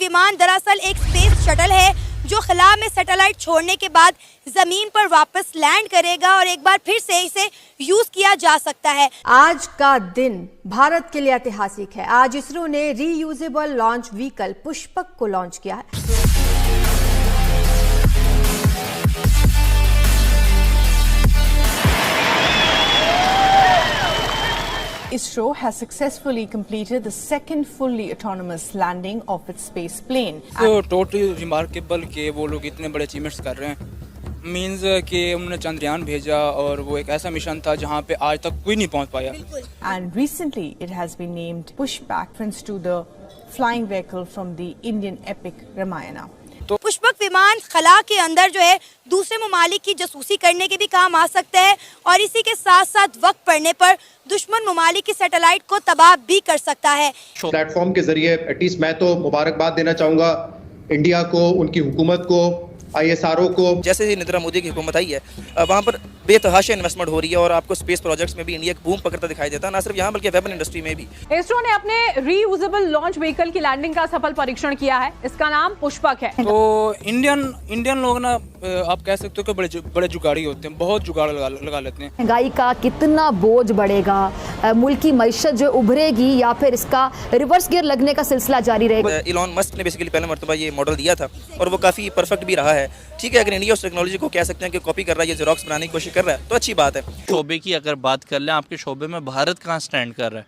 विमान दरअसल एक स्पेस शटल है जो खला में सैटेलाइट छोड़ने के बाद जमीन पर वापस लैंड करेगा और एक बार फिर से इसे यूज किया जा सकता है। आज का दिन भारत के लिए ऐतिहासिक है। आज इसरो ने रीयूजेबल लॉन्च व्हीकल पुष्पक को लॉन्च किया है। ISRO has successfully completed the second fully autonomous landing of its space plane. So totally remarkable कि वो लोग इतने बड़े अचीवमेंट्स कर रहे हैं। मीन्स कि उन्होंने चंद्रयान भेजा और वो एक ऐसा मिशन था जहाँ पे आज तक कोई नहीं पहुँच पाया। And recently it has been named Pushpak reference to the flying vehicle from the Indian epic Ramayana. तो पुष्पक विमान खला के अंदर जो है दूसरे ममालिक की जासूसी करने के भी काम आ सकता है और इसी के साथ साथ वक्त पड़ने पर दुश्मन ममालिक की सैटेलाइट को तबाह भी कर सकता है। प्लेटफॉर्म के जरिए एटलीस्ट मैं तो मुबारकबाद देना चाहूँगा इंडिया को, उनकी हुकूमत को, ISRO को। जैसे ही नरेंद्र मोदी की हुकूमत आई है वहाँ पर बेतहाशा इन्वेस्टमेंट हो रही है और आपको स्पेस प्रोजेक्ट्स में भी इंडिया एक बूम पकड़ता दिखाई देता है, ना सिर्फ यहाँ बल्कि वेपन इंडस्ट्री में भी। इसरो ने अपने रीयूजेबल लॉन्च व्हीकल की लैंडिंग का सफल परीक्षण किया है। इसका नाम पुष्पक है। तो इंडियन लोग ना आप कह सकते हो कि बड़े जुगाड़ी होते हैं, बहुत जुगाड़ लगा लेते हैं। महंगाई का कितना बोझ बढ़ेगा, मुल्क की मईशत जो उभरेगी या फिर इसका रिवर्स गियर लगने का सिलसिला जारी रहेगा। इलॉन मस्क ने बेसिकली पहला मरतबा ये मॉडल दिया था और वो काफ़ी परफेक्ट भी रहा है। ठीक है, अगर इंडिया उस टेक्नोलॉजी को कह सकते हैं कि कॉपी कर रहा है, ये जेरोक्स बनाने की कोशिश कर रहा है तो अच्छी बात है। शोबे की अगर बात कर लें, आपके शोबे में भारत कहाँ स्टैंड कर रहा है?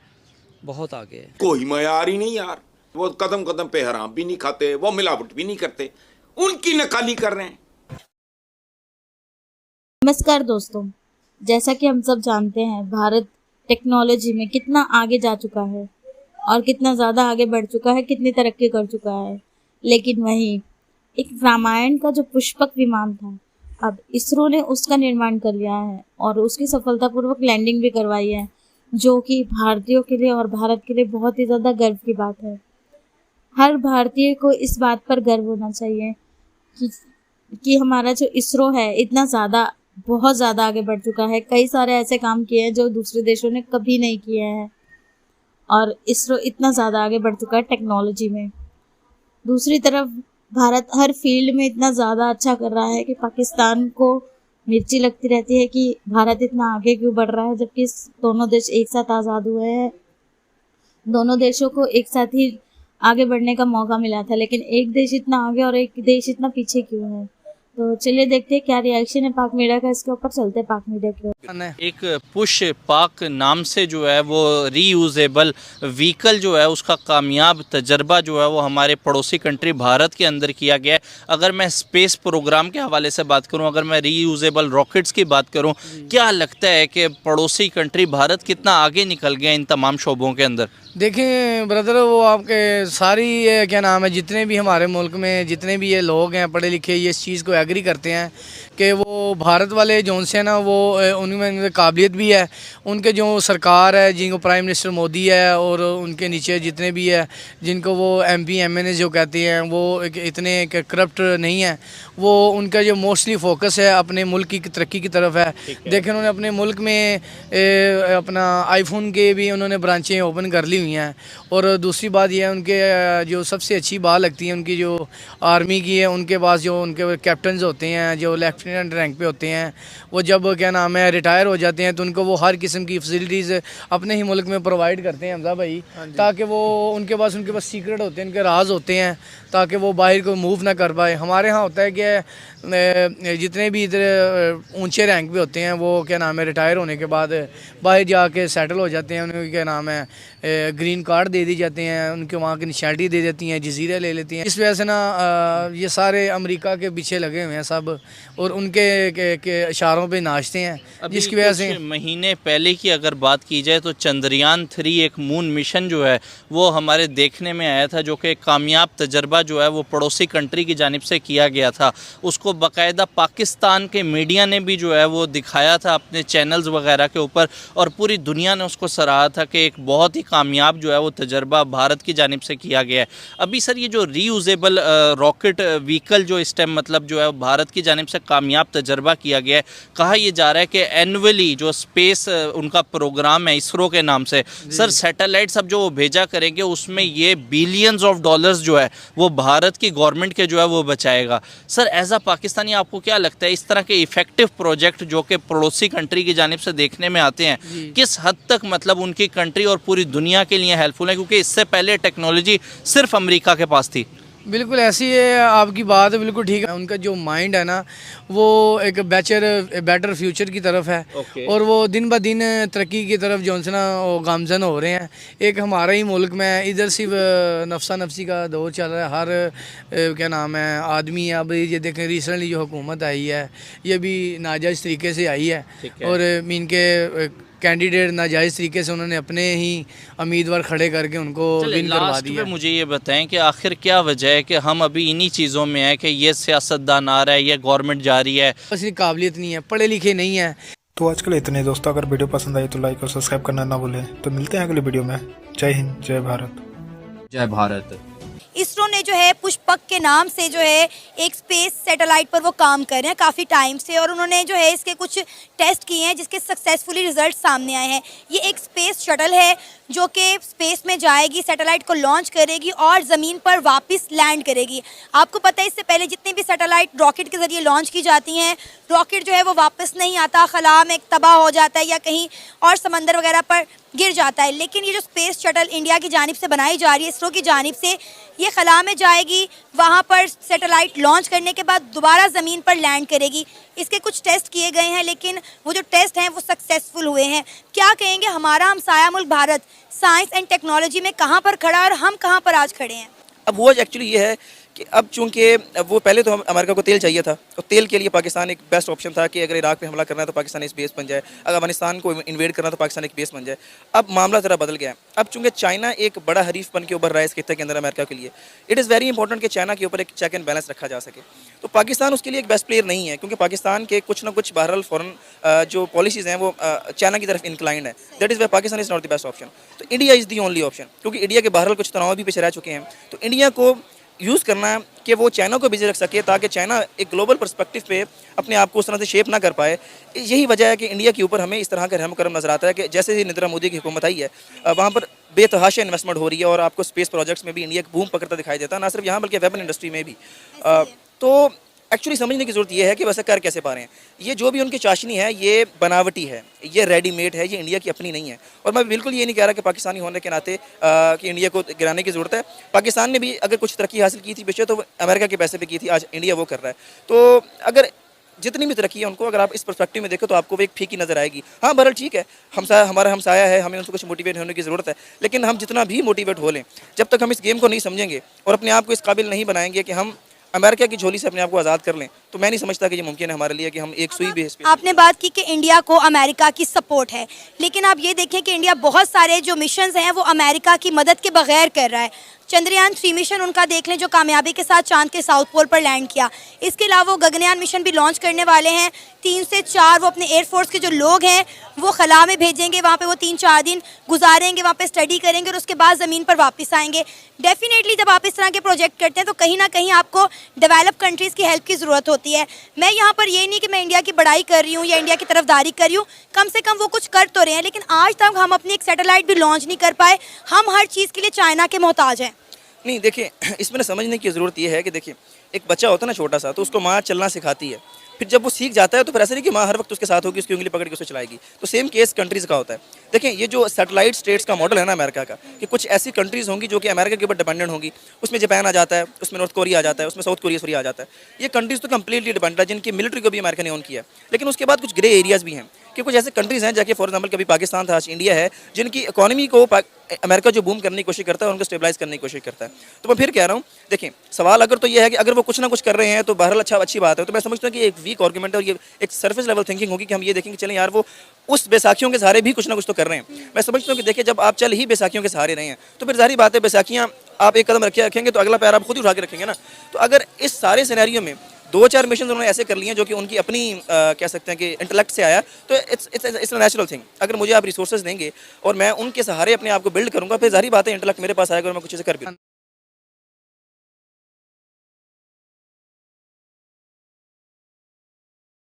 बहुत आगे है। कोई मयार ही नहीं यार। वो कदम कदम पे हराम भी नहीं खाते, वो मिलावट भी नहीं करते, उनकी नकाली कर रहे हैं। नमस्कार दोस्तों, जैसा कि हम सब जानते हैं भारत टेक्नोलॉजी में कितना आगे जा चुका है और कितना ज़्यादा आगे बढ़ चुका है, कितनी तरक्की कर चुका है। लेकिन वहीं एक रामायण का जो पुष्पक विमान था, अब इसरो ने उसका निर्माण कर लिया है और उसकी सफलतापूर्वक लैंडिंग भी करवाई है, जो कि भारतीयों के लिए और भारत के लिए बहुत ही ज़्यादा गर्व की बात है। हर भारतीय को इस बात पर गर्व होना चाहिए कि हमारा जो इसरो है इतना ज़्यादा, बहुत ज़्यादा आगे बढ़ चुका है। कई सारे ऐसे काम किए हैं जो दूसरे देशों ने कभी नहीं किए हैं और इसरो इतना ज़्यादा आगे बढ़ चुका है टेक्नोलॉजी में। दूसरी तरफ भारत हर फील्ड में इतना ज़्यादा अच्छा कर रहा है कि पाकिस्तान को मिर्ची लगती रहती है कि भारत इतना आगे क्यों बढ़ रहा है, जबकि दोनों देश एक साथ आज़ाद हुए हैं। दोनों देशों को एक साथ ही आगे बढ़ने का मौका मिला था, लेकिन एक देश इतना आगे और एक देश इतना पीछे क्यों है। तो चलिए देखते हैं क्या रिएक्शन है पाक मीडिया का इसके ऊपर। चलते हैं पाक मीडिया की ओर। एक पुश पाक नाम से जो है वो रीयूजेबल व्हीकल जो है उसका कामयाब तजर्बा जो है वो हमारे पड़ोसी कंट्री भारत के अंदर किया गया है। अगर मैं स्पेस प्रोग्राम के हवाले से बात करूं, अगर मैं रीयूजेबल रॉकेट्स की बात करूं, क्या लगता है कि पड़ोसी कंट्री भारत कितना आगे निकल गया इन तमाम शोबों के अंदर? देखें ब्रदर, वो आपके सारी ये क्या नाम है, जितने भी हमारे मुल्क में जितने भी ये लोग हैं पढ़े लिखे, ये इस चीज़ को एग्री करते हैं कि वो भारत वाले जो से ना वो उनमें काबिलियत भी है। उनके जो सरकार है, जिनको प्राइम मिनिस्टर मोदी है और उनके नीचे जितने भी है, जिनको वो MP MNA जो कहते हैं, वो इतने करप्ट नहीं है। वो उनका जो मोस्टली फोकस है अपने मुल्क की तरक्की की तरफ है। देखें, उन्होंने अपने मुल्क में अपना आईफोन के भी उन्होंने ब्रांचें ओपन कर ली हुई हैं। और दूसरी बात यह है, उनके जो सबसे अच्छी बात लगती है उनकी जो आर्मी की है, उनके पास जो उनके कैप्टन्स होते हैं, जो लेफ्टिनेंट रैंक पे होते हैं, वो जब क्या नाम है रिटायर हो जाते हैं तो उनको वो हर किस्म की फैसिलिटीज़ अपने ही मुल्क में प्रोवाइड करते हैं हमजा भाई, ताकि वो उनके पास सीक्रेट होते हैं, उनके राज होते हैं, ताकि वो बाहर को मूव ना कर पाए। हमारे यहाँ होता है कि जितने भी इधर ऊंचे रैंक पे होते हैं वो क्या नाम है रिटायर होने के बाद बाहर जाके सेटल हो जाते हैं। उन्हें क्या नाम है ग्रीन कार्ड दे दी जाते हैं, उनके वहाँ की निशानिटी दे देती हैं, जजीरे ले लेती हैं। इस वजह से ना ये सारे अमेरिका के पीछे लगे हुए हैं सब और उनके के इशारों पे नाचते हैं, जिसकी वजह से महीने पहले की अगर बात की जाए तो चंद्रयान 3 एक मून मिशन जो है वो हमारे देखने में आया था, जो कि एक कामयाब तजर्बा जो है वो पड़ोसी कंट्री की जानिब से किया गया था। उसको बाकायदा पाकिस्तान के मीडिया ने भी जो है वो दिखाया था अपने चैनल्स वगैरह के ऊपर और पूरी दुनिया ने उसको सराहा था कि एक बहुत ही कामयाब जो है वो तजर्बा भारत की जानिब से किया गया है। अभी सर ये जो रीयूजेबल रॉकेट व्हीकल जो इस टाइम मतलब जो है भारत की जानिब से कामयाब तजर्बा किया गया है, कहा यह जा रहा है कि एनुअली जो स्पेस उनका प्रोग्राम है इसरो के नाम से, सर सैटेलाइट्स अब जो वो भेजा करेंगे उसमें ये बिलियंस ऑफ डॉलर्स जो है वो भारत की गवर्नमेंट के जो है वो बचाएगा। सर एज अ पाकिस्तानी आपको क्या लगता है इस तरह के इफेक्टिव प्रोजेक्ट जो कि पड़ोसी कंट्री की जानिब से देखने में आते हैं किस हद तक मतलब उनकी कंट्री और पूरी दुनिया के लिए हेल्पफुल है, क्योंकि इससे पहले टेक्नोलॉजी सिर्फ अमेरिका के पास थी? बिल्कुल ऐसी है, आपकी बात बिल्कुल ठीक है। उनका जो माइंड है ना वो एक बेटर फ्यूचर की तरफ है और वो दिन ब दिन तरक्की की तरफ जो है ना वो गामजन हो रहे हैं। एक हमारा ही मुल्क में इधर सिर्फ नफसा नफसी का दौर चल रहा है, हर क्या नाम है आदमी है। अब ये देखें रिसेंटली जो हुकूमत आई है ये भी नाजायज़ तरीके से आई है और इनके कैंडिडेट नाजायज़ तरीके से उन्होंने अपने ही उम्मीदवार खड़े करके उनको विन करवा दिया। मुझे ये बताएं कि आखिर क्या वजह है कि हम अभी इन्हीं चीज़ों में हैं कि ये सियासतदान आ रहा है, ये गवर्नमेंट जा रही है, बस काबिलियत नहीं है, पढ़े लिखे नहीं है। तो आज के लिए इतने दोस्तों, अगर वीडियो पसंद आई तो लाइक और सब्सक्राइब करना ना भूलें। तो मिलते हैं अगले वीडियो में। जय हिंद, जय भारत। जय भारत। इसरो ने जो है पुष्पक के नाम से जो है एक स्पेस सैटेलाइट पर वो काम कर रहे हैं काफ़ी टाइम से, और उन्होंने जो है इसके कुछ टेस्ट किए हैं जिसके सक्सेसफुली रिजल्ट सामने आए हैं। ये एक स्पेस शटल है जो कि स्पेस में जाएगी, सैटेलाइट को लॉन्च करेगी और ज़मीन पर वापस लैंड करेगी। आपको पता है इससे पहले जितने भी सैटेलाइट रॉकेट के ज़रिए लॉन्च की जाती हैं, रॉकेट जो है वो वापस नहीं आता, खला में तबाह हो जाता है या कहीं और समंदर वगैरह पर गिर जाता है। लेकिन ये जो स्पेस शटल इंडिया की जानिब से बनाई जा रही है, इसरो की जानिब से, ये खला में जाएगी, वहाँ पर सैटेलाइट लॉन्च करने के बाद दोबारा ज़मीन पर लैंड करेगी। इसके कुछ टेस्ट किए गए हैं लेकिन वो जो टेस्ट हैं वो सक्सेसफुल हुए हैं। क्या कहेंगे हमारा हमसाया मुल्क भारत साइंस एंड टेक्नोलॉजी में कहाँ पर खड़ा है और हम कहाँ पर आज खड़े हैं? अब वो एक्चुअली ये है कि अब चूंकि वो पहले तो अमेरिका को तेल चाहिए था, तो तेल के लिए पाकिस्तान एक बेस्ट ऑप्शन था कि अगर इराक पे हमला करना है तो पाकिस्तान इस बेस बन जाए, अगर अफगानिस्तान को इन्वेड करना तो पाकिस्तान एक बेस बन जाए। अब मामला ज़रा बदल गया है। अब चूंकि चाइना एक बड़ा हरीफ बन के उभर रहा है इस खित्ते के अंदर अमेरिका के लिए, इट इज़ वेरी इंपॉर्टेंट कि चाइना के ऊपर एक चेक एंड बैलेंस रखा जा सके। तो पाकिस्तान उसके लिए एक बेस्ट प्लेयर नहीं है, क्योंकि पाकिस्तान के कुछ ना कुछ बहरहाल फॉरेन जो पॉलिसीज़ हैं वो चाइना की तरफ इंक्लाइंड है। That is why Pakistan is not the best option. तो India is the only option, क्योंकि इंडिया के बहरहाल कुछ तनाव भी पीछे रह चुके हैं। तो इंडिया को यूज़ करना है कि वो चाइना को बिजी रख सके ताकि चाइना एक ग्लोबल पर्सपेक्टिव पे अपने आप को उस तरह से शेप ना कर पाए। यही वजह है कि इंडिया के ऊपर हमें इस तरह का रहम करम नजर आता है कि जैसे ही नरेंद्र मोदी की हुकूमत आई है वहाँ पर बेतहाशा इन्वेस्टमेंट हो रही है और आपको स्पेस प्रोजेक्ट्स में भी इंडिया बूम पकड़ता दिखाई देता है, ना सिर्फ यहाँ बल्कि वेपन इंडस्ट्री में भी। तो एक्चुअली समझने की ज़रूरत यह है कि वैसे कर कैसे पा रहे हैं। ये जो भी उनकी चाशनी है ये बनावटी है, ये रेडीमेड है, ये इंडिया की अपनी नहीं है। और मैं बिल्कुल ये नहीं कह रहा कि पाकिस्तानी होने के नाते कि इंडिया को गिराने की ज़रूरत है। पाकिस्तान ने भी अगर कुछ तरक्की हासिल की थी पिछले तो अमेरिका के पैसे पे की थी, आज इंडिया वो कर रहा है। तो अगर जितनी भी तरक्की है उनको अगर आप इस पर्सपेक्टिव में देखो तो आपको वो एक फीकी नज़र आएगी। हाँ बहरहाल ठीक है, हमारा हमसाया है, हमें उनको कुछ मोटिवेट होने की ज़रूरत है, लेकिन हम जितना भी मोटिवेट हो लें, जब तक हम इस गेम को नहीं समझेंगे और अपने आप को इस काबिल नहीं बनाएंगे कि हम अमेरिका की झोली से अपने आप को आज़ाद कर लें, तो मैं नहीं समझता कि ये मुमकिन है हमारे लिए कि हम एक सुई बेस पे। आपने बात की कि इंडिया को अमेरिका की सपोर्ट है, लेकिन आप ये देखें कि इंडिया बहुत सारे जो मिशंस हैं वो अमेरिका की मदद के बगैर कर रहा है। चंद्रयान 3 मिशन उनका देख लें जो कामयाबी के साथ चांद के साउथ पोल पर लैंड किया। इसके अलावा वो गगनयान मिशन भी लॉन्च करने वाले हैं। 3 से 4 वो अपने एयरफोर्स के जो लोग हैं वो खला में भेजेंगे, वहाँ पे वो 3-4 दिन गुजारेंगे, वहाँ पे स्टडी करेंगे और उसके बाद ज़मीन पर वापस आएंगे। डेफिनेटली जब आप इस तरह के प्रोजेक्ट करते हैं तो कहीं ना कहीं आपको डेवलप कंट्रीज़ की हेल्प की ज़रूरत होती है। मैं यहाँ पर ये नहीं कि मैं इंडिया की बड़ाई कर रही हूँ या इंडिया की तरफदारी कर रही हूँ, कम से कम वो कुछ कर तो रहे हैं, लेकिन आज तक हम अपनी एक सैटेलाइट भी लॉन्च नहीं कर पाए। हम हर चीज़ के लिए चाइना के मोहताज हैं। नहीं देखिए, इसमें समझने की ज़रूरत यह है कि देखिए एक बच्चा होता है ना छोटा सा, तो उसको माँ चलना सिखाती है, फिर जब वो सीख जाता है तो फिर ऐसा नहीं कि माँ हर वक्त उसके साथ होगी, उसकी उंगली पकड़ के उसे चलाएगी। तो सेम केस कंट्रीज़ का होता है। देखें ये जो सैटेलाइट स्टेट्स का मॉडल है ना अमेरिका का, कि कुछ ऐसी कंट्रीज़ होंगी जो कि अमेरिका के ऊपर डिपेंडेंट होंगी। उसमें जापान आ जाता है, उसमें नॉर्थ कोरिया आ जाता है, उसमें साउथ कोरिया आ जाता है। ये कंट्रीज़ तो कम्प्लीटली डिपेंडेंट है, जिनकी मिलिट्री को भी अमेरिका ने ऑन किया है। लेकिन उसके बाद कुछ ग्रे एरियाज़ भी हैं कि कुछ ऐसे कंट्रीज़ हैं जाके फॉर एग्जाम्पल कभी पाकिस्तान था, आज इंडिया है, जिनकी इकॉनमी को अमेरिका जो बूम करने की कोशिश करता है उनको स्टेबलाइज करने की कोशिश करता है। तो मैं फिर कह रहा हूँ, देखें सवाल अगर तो ये है कि अगर वो कुछ ना कुछ कर रहे हैं तो बहरहाल अच्छी बात है। तो मैं समझता हूँ कि एक वीक आर्गुमेंट है और ये एक सरफेस लेवल थिंकिंग होगी कि हम ये देखेंगे चलें यार वो उस बैसाखियों के सहारे भी कुछ ना कुछ तो कर रहे हैं। मैं समझता हूँ कि देखिए जब आप चल ही बैसाखियों के सहारे रहे हैं तो फिर जाहिर बात है बैसाखियाँ आप एक कदम रखेंगे तो अगला पैर आप खुद ही उठा के रखेंगे ना। तो अगर इस सारे सिनेरियो में 2-4 मिशन उन्होंने ऐसे कर लिए हैं जो कि उनकी अपनी कह सकते हैं कि इंटेलेक्ट से आया, तो इट्स अ नेचुरल थिंग। अगर मुझे आप रिसोर्सेज देंगे और मैं उनके सहारे अपने आप को बिल्ड करूँगा, फिर जाहिर बात है इंटेलेक्ट मेरे पास आएगा और मैं कुछ चीज़ें कर भी